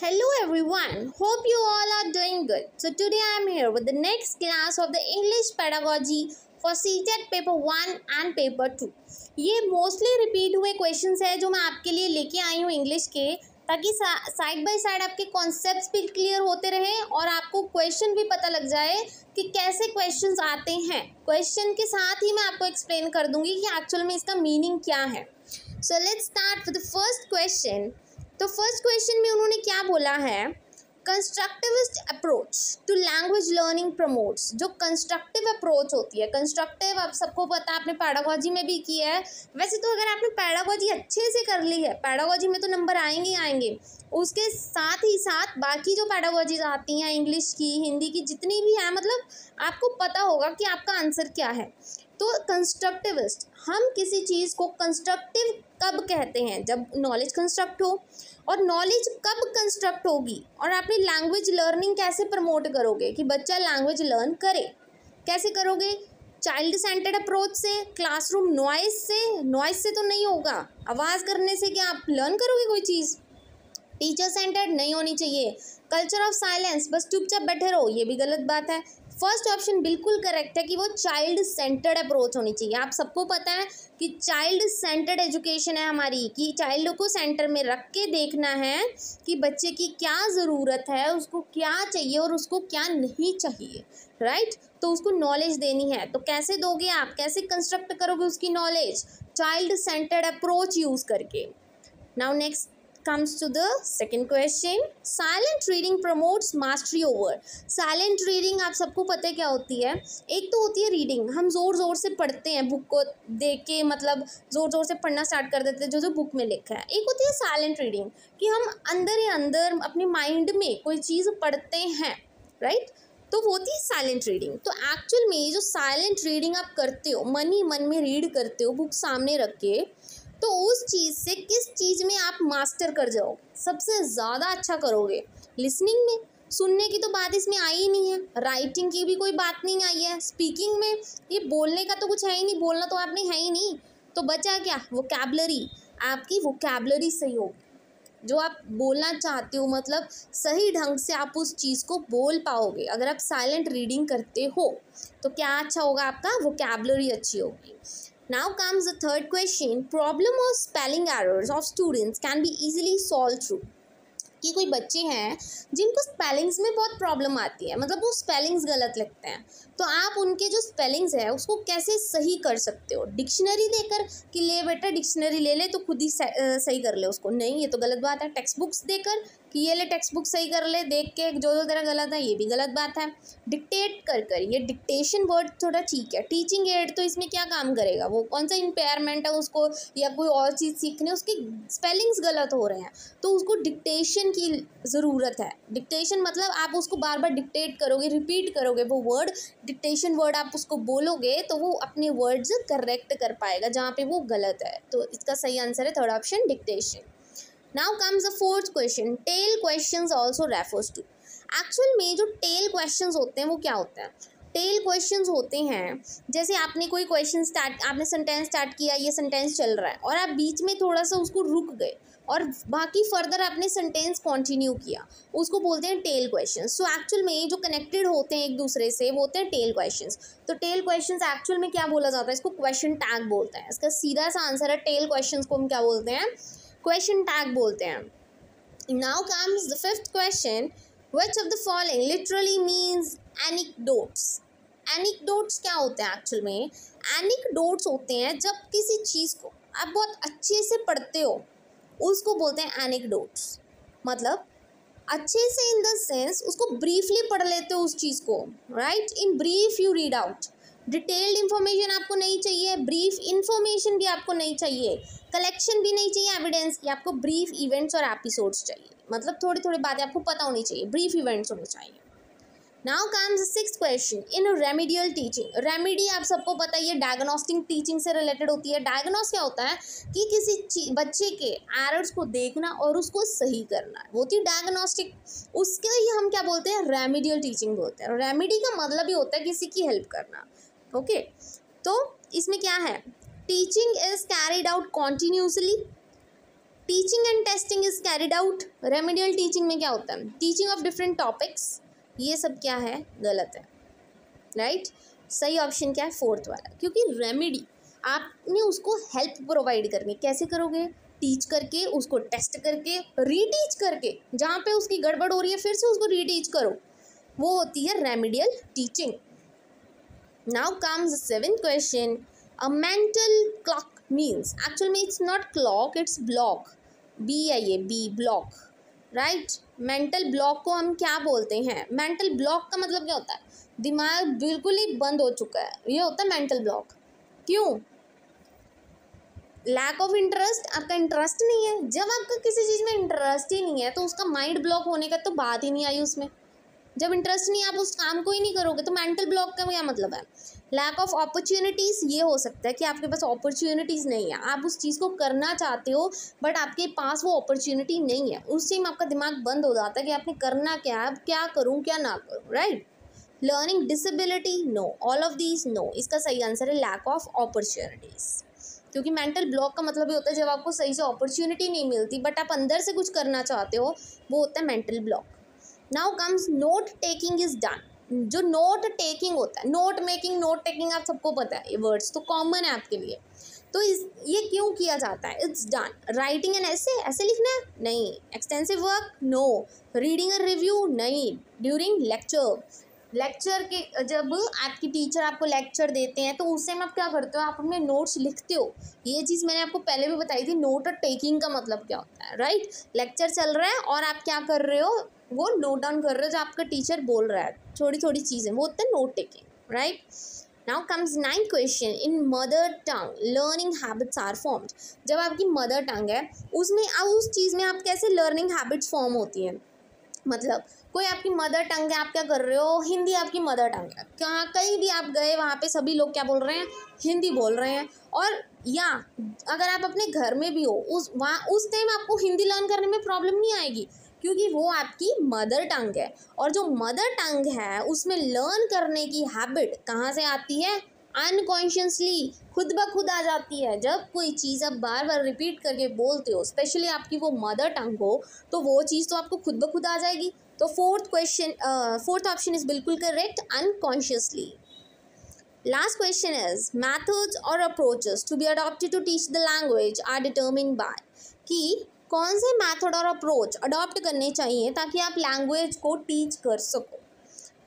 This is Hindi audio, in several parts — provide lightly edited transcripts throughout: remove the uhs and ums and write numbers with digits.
Hello everyone, hope you all are doing good. So today I am here with the next class of the English pedagogy for CTET paper 1 and paper 2. ये मोस्टली रिपीट हुए क्वेश्चंस है जो मैं आपके लिए लेके आई हूँ इंग्लिश के, ताकि साइड बाय साइड आपके कॉन्सेप्ट्स भी क्लियर होते रहें और आपको क्वेश्चन भी पता लग जाए कि कैसे क्वेश्चंस आते हैं. क्वेश्चन के साथ ही मैं आपको एक्सप्लेन कर दूंगी कि एक्चुअल में इसका मीनिंग क्या है. So let's start with the first question. तो फर्स्ट क्वेश्चन में उन्होंने क्या बोला है, constructivist approach to language learning promotes. जो कंस्ट्रक्टिव अप्रोच होती है, कंस्ट्रक्टिव आप सबको पता है, आपने पैडागोजी में भी किया है. वैसे तो अगर आपने पैडागोजी अच्छे से कर ली है, पैडागोजी में तो नंबर आएंगे ही आएंगे, उसके साथ ही साथ बाकी जो पैडागोजीज आती हैं इंग्लिश की, हिंदी की, जितनी भी हैं, मतलब आपको पता होगा कि आपका आंसर क्या है. तो कंस्ट्रक्टिविस्ट, हम किसी चीज़ को कंस्ट्रक्टिव कब कहते हैं, जब नॉलेज कंस्ट्रक्ट हो. और नॉलेज कब कंस्ट्रक्ट होगी, और आपने लैंग्वेज लर्निंग कैसे प्रमोट करोगे कि बच्चा लैंग्वेज लर्न करे. कैसे करोगे? चाइल्ड सेंटर्ड अप्रोच से, क्लासरूम नॉइस से तो नहीं होगा. आवाज़ करने से क्या आप लर्न करोगे कोई चीज़? टीचर सेंटर्ड नहीं होनी चाहिए. कल्चर ऑफ साइलेंस, बस चुपचाप बैठे रहो, ये भी गलत बात है. फर्स्ट ऑप्शन बिल्कुल करेक्ट है कि वो चाइल्ड सेंटर्ड अप्रोच होनी चाहिए. आप सबको पता है कि चाइल्ड सेंटर्ड एजुकेशन है हमारी, कि चाइल्ड को सेंटर में रख के देखना है कि बच्चे की क्या ज़रूरत है, उसको क्या चाहिए और उसको क्या नहीं चाहिए, राइट. तो उसको नॉलेज देनी है. तो कैसे दोगे आप, कैसे कंस्ट्रक्ट करोगे उसकी knowledge? Child centered approach use करके. Now next comes to the second question. Silent reading promotes mastery over. Silent reading आप सबको पता है क्या होती है. एक तो होती है रीडिंग, हम ज़ोर ज़ोर से पढ़ते हैं बुक को देख के, मतलब ज़ोर ज़ोर से पढ़ना स्टार्ट कर देते हैं जो बुक में लिखा है. एक होती है साइलेंट रीडिंग, कि हम अंदर ही अंदर अपने माइंड में कोई चीज़ पढ़ते हैं, राइट. तो वो होती है साइलेंट रीडिंग. तो एक्चुअल में ये जो साइलेंट रीडिंग आप करते हो, मन ही मन में रीड करते हो बुक सामने रख के, तो उस चीज़ से किस चीज़ में आप मास्टर कर जाओगे, सबसे ज़्यादा अच्छा करोगे? लिसनिंग में. सुनने की तो बात इसमें आई ही नहीं है, राइटिंग की भी कोई बात नहीं आई है, स्पीकिंग में ये बोलने का तो कुछ है ही नहीं, बोलना तो आपने है ही नहीं. तो बचा क्या? वोकैबलरी. आपकी वोकैबलरी सही होगी, जो आप बोलना चाहते हो, मतलब सही ढंग से आप उस चीज़ को बोल पाओगे. अगर आप साइलेंट रीडिंग करते हो तो क्या अच्छा होगा? आपका वोकैबलरी अच्छी होगी. Now comes the third question. Problem or spelling errors of students can be easily solved through. कि कोई बच्चे हैं जिनको स्पेलिंग्स में बहुत प्रॉब्लम आती है, मतलब वो स्पेलिंग्स गलत लिखते हैं, तो आप उनके जो स्पेलिंग्स है उसको कैसे सही कर सकते हो? डिक्शनरी देकर कि ले बेटा डिक्शनरी ले ले तो खुद ही सही कर ले उसको? नहीं, ये तो गलत बात है. टेक्स्ट बुक्स देकर कि ये ले टेक्स्ट बुक सही कर ले देख के, जो जो तेरा गलत है, ये भी गलत बात है. डिक्टेट कर, ये डिक्टेशन वर्ड थोड़ा ठीक है. टीचिंग एड तो इसमें क्या काम करेगा? वो कौन सा इम्पेयरमेंट है उसको, या कोई और चीज़ सीखने, उसके स्पेलिंग्स गलत हो रहे हैं, तो उसको डिक्टेशन की ज़रूरत है. डिक्टेशन मतलब आप उसको बार बार डिक्टेट करोगे, रिपीट करोगे वो वर्ड, डिक्टेशन वर्ड आप उसको बोलोगे तो वो अपने वर्ड्स करेक्ट कर पाएगा जहाँ पे वो गलत है. तो इसका सही आंसर है third option, dictation. Now comes the fourth question. Tell questions also refers to. Actual में जो टेल क्वेश्चंस होते हैं वो क्या होते हैं? टेल क्वेश्चंस होते हैं जैसे आपने कोई क्वेश्चन स्टार्ट, आपने सेंटेंस स्टार्ट किया, ये सेंटेंस चल रहा है और आप बीच में थोड़ा सा उसको रुक गए और बाकी फर्दर आपने सेंटेंस कंटिन्यू किया, उसको बोलते हैं टेल क्वेश्चंस. सो एक्चुअल में जो कनेक्टेड होते हैं एक दूसरे से वो होते हैं टेल क्वेश्चंस. तो टेल क्वेश्चंस एक्चुअल में क्या बोला जाता है? इसको क्वेश्चन टैग बोलते हैं. इसका सीधा सा आंसर है टेल क्वेश्चंस को हम क्या बोलते हैं? क्वेश्चन टैग बोलते हैं. Now comes the fifth question. Which of the following literally means anecdotes? एनिक्डोट्स क्या होते हैं एक्चुअल में? एनिक्डोट्स होते हैं जब किसी चीज़ को आप बहुत अच्छे से पढ़ते हो, उसको बोलते हैं एनिक्डोट्स. मतलब अच्छे से इन द सेंस उसको ब्रीफली पढ़ लेते हो उस चीज़ को, right. In brief you read out. Detailed information आपको नहीं चाहिए, ब्रीफ इन्फॉर्मेशन भी आपको नहीं चाहिए, कलेक्शन भी नहीं चाहिए एविडेंस की, आपको ब्रीफ इवेंट्स और एपिसोड्स चाहिए. मतलब थोड़ी थोड़ी बातें आपको पता होनी चाहिए, ब्रीफ इवेंट्स होने चाहिए. Now comes sixth question. In remedial teaching. Remedy आप सबको पता है ये डायग्नोस्टिक टीचिंग से रिलेटेड होती है. डायग्नोस क्या होता है? कि किसी बच्चे के एरर्स को देखना और उसको सही करना, वो थी डायग्नोस्टिक. उसके ही हम क्या बोलते हैं? रेमेडियल टीचिंग बोलते हैं. रेमेडी का मतलब ही होता है किसी की हेल्प करना. ओके, तो इसमें क्या है? Teaching is carried out continuously. Teaching and testing is carried out. Remedial teaching में क्या होता है? Teaching of different topics. ये सब क्या है? गलत है, राइट। सही ऑप्शन क्या है? फोर्थ वाला, क्योंकि रेमेडी आपने उसको हेल्प प्रोवाइड करनी। कैसे करोगे? टीच करके, उसको टेस्ट करके, रीटीच करके, जहाँ पे उसकी गड़बड़ हो रही है फिर से उसको रीटीच करो, वो होती है remedial teaching. Now comes 7th question. A mental clock means, actual में it's not clock, it's block, BLOCK, block, right. Mental block को हम क्या बोलते हैं? मेंटल ब्लॉक का मतलब क्या होता है? दिमाग बिल्कुल ही बंद हो चुका है, ये होता है मेंटल ब्लॉक। क्यों? लैक ऑफ इंटरेस्ट, आपका इंटरेस्ट नहीं है। जब आपका किसी चीज़ में इंटरेस्ट ही नहीं है तो उसका माइंड ब्लॉक होने का तो बात ही नहीं आई उसमें। जब इंटरेस्ट नहीं है, आप उस काम को ही नहीं करोगे, तो मेंटल ब्लॉक का क्या मतलब है? लैक ऑफ अपॉर्चुनिटीज़, ये हो सकता है कि आपके पास अपॉर्चुनिटीज़ नहीं है, आप उस चीज़ को करना चाहते हो बट आपके पास वो अपॉर्चुनिटी नहीं है, उस टाइम आपका दिमाग बंद हो जाता है कि आपने करना क्या है, अब क्या करूँ क्या ना करूँ, right. Learning disability, no, all of these no. इसका सही आंसर है लैक ऑफ अपॉर्चुनिटीज़, क्योंकि मेंटल ब्लॉक का मतलब ये होता है जब आपको सही से अपॉर्चुनिटी नहीं मिलती बट आप अंदर से कुछ करना चाहते हो, वो होता है mental block. Now comes note taking is done. जो नोट टेकिंग होता है, नोट मेकिंग, नोट टेकिंग, आप सबको पता है, ये वर्ड्स तो कॉमन है आपके लिए। तो ये क्यों किया जाता है? It's done. राइटिंग एन ऐसे, ऐसे लिखना है? नहीं। Extensive work? No. Reading a review? नहीं। ड्यूरिंग लेक्चर के, जब आपकी टीचर आपको लेक्चर देते हैं तो उस टाइम आप क्या करते हो? आप अपने नोट्स लिखते हो। ये चीज़ मैंने आपको पहले भी बताई थी, नोट टेकिंग का मतलब क्या होता है, राइट। लेक्चर चल रहा है और आप क्या कर रहे हो? वो नोट डाउन कर रहे हो जो आपका टीचर बोल रहा है, छोटी छोटी चीज़ें, वो होता है note taking, right. Now comes 9th question. In mother tongue learning habits are formed. जब आपकी मदर टंग है उसमें, अब उस चीज़ में आप कैसे लर्निंग हैबिट्स फॉर्म होती हैं? मतलब कोई आपकी मदर टंग है, आप क्या कर रहे हो? हिंदी आपकी मदर टंग है, कहाँ कहीं भी आप गए वहाँ पे सभी लोग क्या बोल रहे हैं? हिंदी बोल रहे हैं। और या अगर आप अपने घर में भी हो, उस टाइम आपको हिंदी लर्न करने में प्रॉब्लम नहीं आएगी, क्योंकि वो आपकी मदर टंग है। और जो मदर टंग है उसमें लर्न करने की हैबिट कहाँ से आती है? अनकॉन्शियसली, खुद ब खुद आ जाती है। जब कोई चीज़ आप बार बार रिपीट करके बोलते हो, स्पेशली आपकी वो मदर टंग हो, तो वो चीज़ तो आपको खुद ब खुद आ जाएगी। तो फोर्थ ऑप्शन इज बिल्कुल correct, unconsciously. Last question is methods or approaches to be adopted to teach the language are determined by, कि कौन से मेथड और अप्रोच अडॉप्ट करने चाहिए ताकि आप लैंग्वेज को टीच कर सको।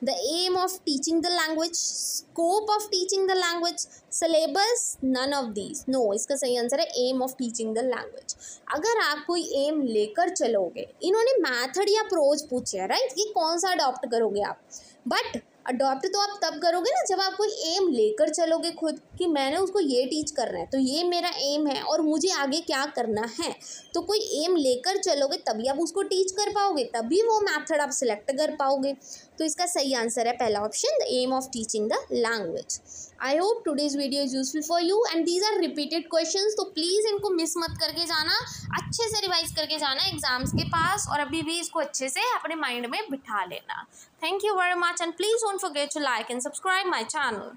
The aim of teaching the language, scope of teaching the language, syllabus, none of these. No, इसका सही आंसर है aim of teaching the language. अगर आप कोई एम लेकर चलोगे, इन्होंने मैथड या अप्रोच पूछे है, राइट, कि कौन सा अडॉप्ट करोगे आप, बट अडॉप्ट तो आप तब करोगे ना जब आप कोई एम लेकर चलोगे खुद, कि मैंने उसको ये टीच करना है, तो ये मेरा एम है और मुझे आगे क्या करना है। तो कोई एम लेकर चलोगे तभी आप उसको टीच कर पाओगे, तभी वो मेथड आप सिलेक्ट कर पाओगे। तो इसका सही आंसर है पहला option, the aim of teaching the language. I hope today's video is useful for you and these are repeated questions, तो प्लीज़ इनको मिस मत करके जाना, अच्छे से रिवाइज करके जाना एग्जाम्स के पास, और अभी भी इसको अच्छे से अपने माइंड में बिठा लेना। Thank you very much and please don't forget to like and subscribe my channel.